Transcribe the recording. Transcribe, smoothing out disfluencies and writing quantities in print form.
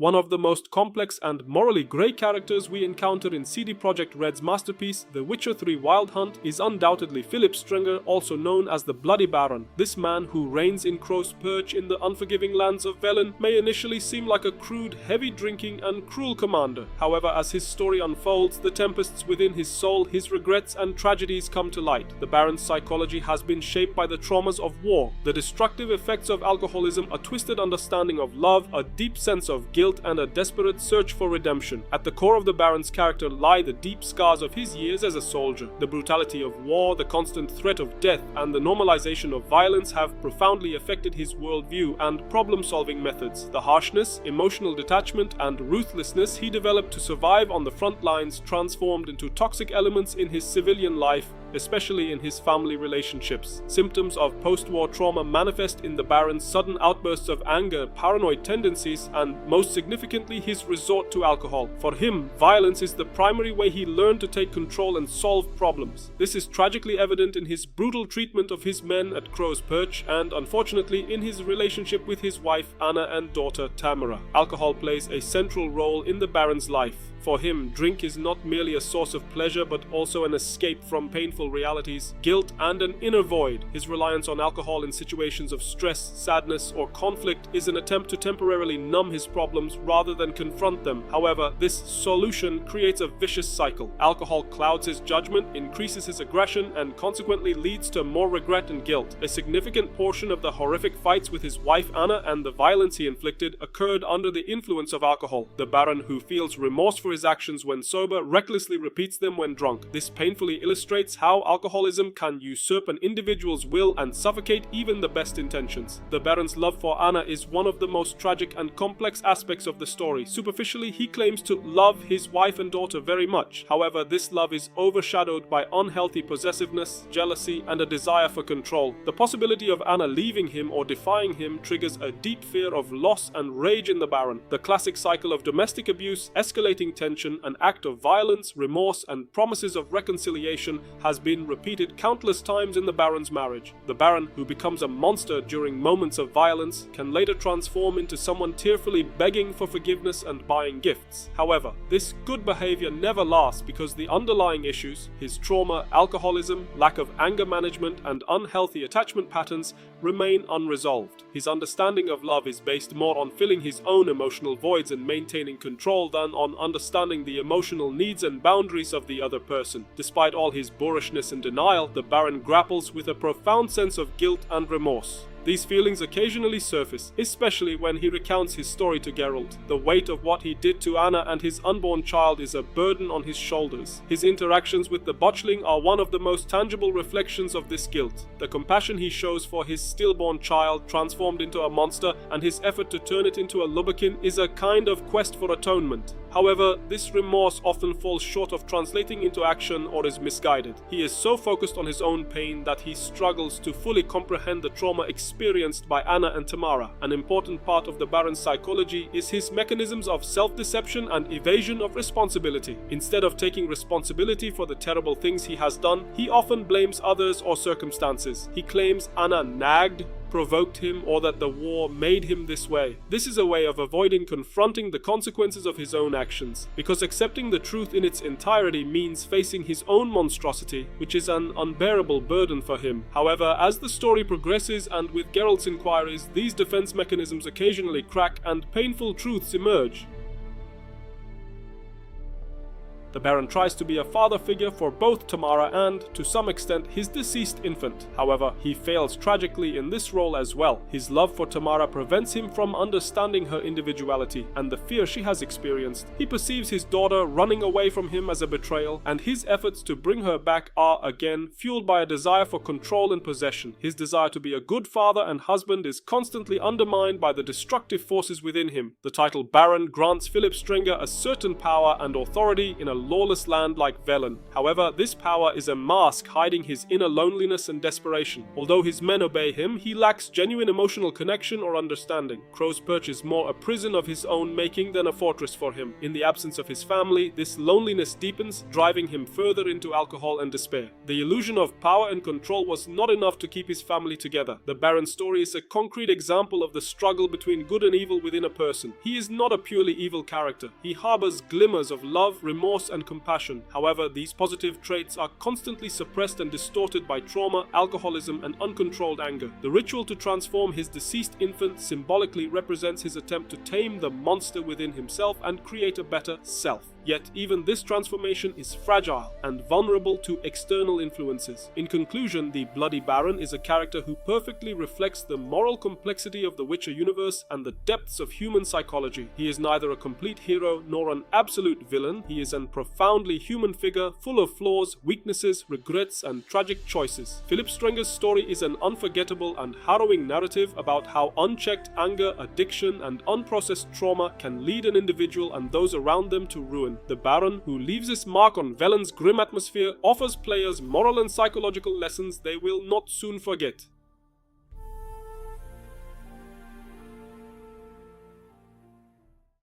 One of the most complex and morally grey characters we encounter in CD Projekt Red's masterpiece, The Witcher 3 Wild Hunt, is undoubtedly Philip Stringer, also known as the Bloody Baron. This man, who reigns in Crow's Perch in the unforgiving lands of Velen, may initially seem like a crude, heavy-drinking and cruel commander. However, as his story unfolds, the tempests within his soul, his regrets and tragedies come to light. The Baron's psychology has been shaped by the traumas of war, the destructive effects of alcoholism, a twisted understanding of love, a deep sense of guilt, and a desperate search for redemption. At the core of the Baron's character lie the deep scars of his years as a soldier. The brutality of war, the constant threat of death, and the normalization of violence have profoundly affected his worldview and problem-solving methods. The harshness, emotional detachment, and ruthlessness he developed to survive on the front lines transformed into toxic elements in his civilian life, especially in his family relationships. Symptoms of post-war trauma manifest in the Baron's sudden outbursts of anger, paranoid tendencies, and most significantly his resort to alcohol. For him, violence is the primary way he learned to take control and solve problems. This is tragically evident in his brutal treatment of his men at Crow's Perch and, unfortunately, in his relationship with his wife Anna and daughter Tamara. Alcohol plays a central role in the Baron's life. For him, drink is not merely a source of pleasure but also an escape from painful realities, guilt, and an inner void. His reliance on alcohol in situations of stress, sadness, or conflict is an attempt to temporarily numb his problems rather than confront them. However, this solution creates a vicious cycle. Alcohol clouds his judgment, increases his aggression, and consequently leads to more regret and guilt. A significant portion of the horrific fights with his wife Anna and the violence he inflicted occurred under the influence of alcohol. The Baron, who feels remorse for his actions when sober, recklessly repeats them when drunk. This painfully illustrates how alcoholism can usurp an individual's will and suffocate even the best intentions. The Baron's love for Anna is one of the most tragic and complex aspects of the story. Superficially, he claims to love his wife and daughter very much. However, this love is overshadowed by unhealthy possessiveness, jealousy, and a desire for control. The possibility of Anna leaving him or defying him triggers a deep fear of loss and rage in the Baron. The classic cycle of domestic abuse, escalating tension, an act of violence, remorse, and promises of reconciliation has been repeated countless times in the Baron's marriage. The Baron, who becomes a monster during moments of violence, can later transform into someone tearfully begging for forgiveness and buying gifts. However, this good behavior never lasts because the underlying issues, his trauma, alcoholism, lack of anger management, and unhealthy attachment patterns, remain unresolved. His understanding of love is based more on filling his own emotional voids and maintaining control than on understanding the emotional needs and boundaries of the other person. Despite all his boorishness and denial, the Baron grapples with a profound sense of guilt and remorse. These feelings occasionally surface, especially when he recounts his story to Geralt. The weight of what he did to Anna and his unborn child is a burden on his shoulders. His interactions with the botchling are one of the most tangible reflections of this guilt. The compassion he shows for his stillborn child transformed into a monster and his effort to turn it into a lubberkin is a kind of quest for atonement. However, this remorse often falls short of translating into action or is misguided. He is so focused on his own pain that he struggles to fully comprehend the trauma experienced by Anna and Tamara. An important part of the Baron's psychology is his mechanisms of self-deception and evasion of responsibility. Instead of taking responsibility for the terrible things he has done, he often blames others or circumstances. He claims Anna nagged, provoked him, or that the war made him this way. This is a way of avoiding confronting the consequences of his own actions, because accepting the truth in its entirety means facing his own monstrosity, which is an unbearable burden for him. However, as the story progresses and with Geralt's inquiries, these defense mechanisms occasionally crack and painful truths emerge. The Baron tries to be a father figure for both Tamara and, to some extent, his deceased infant. However, he fails tragically in this role as well. His love for Tamara prevents him from understanding her individuality and the fear she has experienced. He perceives his daughter running away from him as a betrayal, and his efforts to bring her back are, again, fueled by a desire for control and possession. His desire to be a good father and husband is constantly undermined by the destructive forces within him. The title Baron grants Philip Stringer a certain power and authority in a lawless land like Velen. However, this power is a mask hiding his inner loneliness and desperation. Although his men obey him, he lacks genuine emotional connection or understanding. Crow's Perch is more a prison of his own making than a fortress for him. In the absence of his family, this loneliness deepens, driving him further into alcohol and despair. The illusion of power and control was not enough to keep his family together. The Baron's story is a concrete example of the struggle between good and evil within a person. He is not a purely evil character. He harbors glimmers of love, remorse, and compassion. However, these positive traits are constantly suppressed and distorted by trauma, alcoholism, and uncontrolled anger. The ritual to transform his deceased infant symbolically represents his attempt to tame the monster within himself and create a better self. Yet, even this transformation is fragile and vulnerable to external influences. In conclusion, the Bloody Baron is a character who perfectly reflects the moral complexity of the Witcher universe and the depths of human psychology. He is neither a complete hero nor an absolute villain. He is a profoundly human figure, full of flaws, weaknesses, regrets, and tragic choices. Philip Strenger's story is an unforgettable and harrowing narrative about how unchecked anger, addiction, and unprocessed trauma can lead an individual and those around them to ruin. The Baron, who leaves his mark on Velen's grim atmosphere, offers players moral and psychological lessons they will not soon forget.